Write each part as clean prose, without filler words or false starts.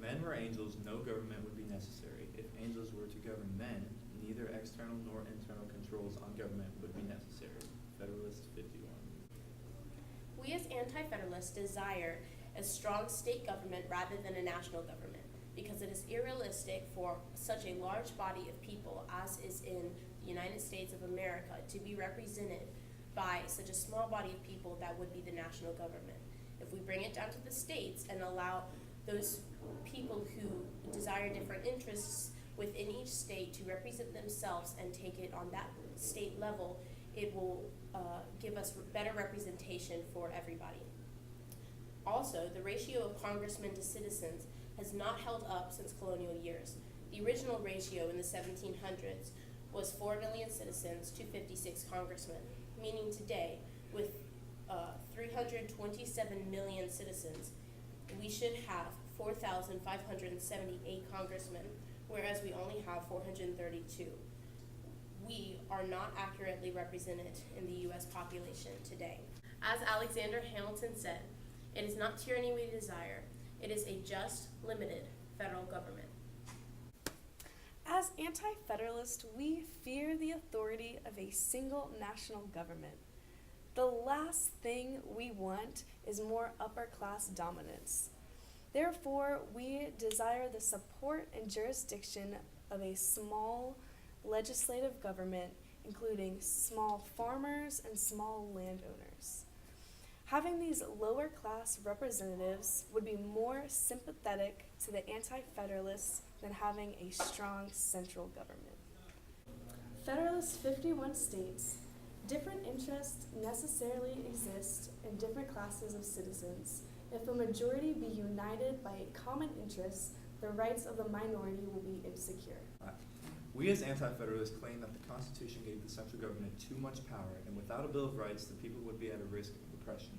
men were angels, no government would be necessary. If angels were to govern men, neither external nor internal controls on government would be necessary. Federalist 51. We as Anti-Federalists desire a strong state government rather than a national government, because it is unrealistic for such a large body of people as is in the United States of America to be represented by such a small body of people that would be the national government. If we bring it down to the states and allow those people who desire different interests within each state to represent themselves and take it on that state level, it will give us better representation for everybody. Also, the ratio of congressmen to citizens has not held up since colonial years. The original ratio in the 1700s was 4 million citizens to 56 congressmen, meaning today, with 327 million citizens, we should have 4,578 congressmen, whereas we only have 432. We are not accurately represented in the U.S. population today. As Alexander Hamilton said, it is not tyranny we desire, it is a just, limited federal government. As Anti-Federalists, we fear the authority of a single national government. The last thing we want is more upper-class dominance. Therefore, we desire the support and jurisdiction of a small legislative government, including small farmers and small landowners. Having these lower-class representatives would be more sympathetic to the Anti-Federalists than having a strong central government. Federalist 51 states, different interests necessarily exist in different classes of citizens. If a majority be united by a common interest, the rights of the minority will be insecure. We as Anti-Federalists claim that the Constitution gave the central government too much power, and without a Bill of Rights, the people would be at a risk of oppression.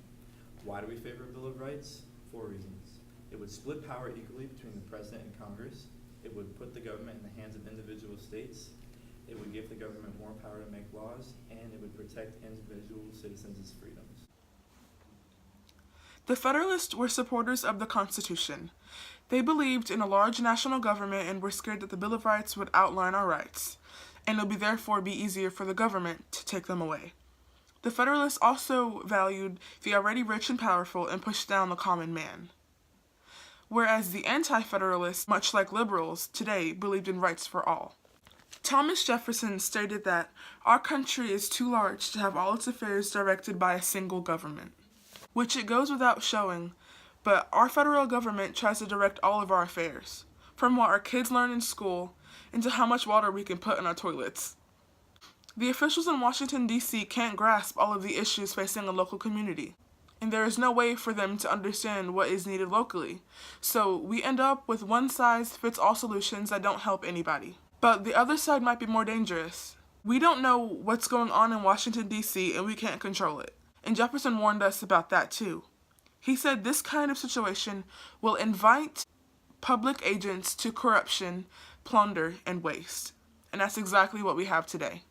Why do we favor a Bill of Rights? 4 reasons. It would split power equally between the President and Congress. It would put the government in the hands of individual states. It would give the government more power to make laws, and it would protect individual citizens' freedoms. The Federalists were supporters of the Constitution. They believed in a large national government and were scared that the Bill of Rights would outline our rights, and it would therefore be easier for the government to take them away. The Federalists also valued the already rich and powerful and pushed down the common man. Whereas the Anti-Federalists, much like liberals today, believed in rights for all. Thomas Jefferson stated that our country is too large to have all its affairs directed by a single government, which it goes without showing, but our federal government tries to direct all of our affairs, from what our kids learn in school into how much water we can put in our toilets. The officials in Washington, D.C. can't grasp all of the issues facing a local community, and there is no way for them to understand what is needed locally, so we end up with one-size-fits-all solutions that don't help anybody. But the other side might be more dangerous. We don't know what's going on in Washington, D.C., and we can't control it. And Jefferson warned us about that too. He said this kind of situation will invite public agents to corruption, plunder, and waste. And that's exactly what we have today.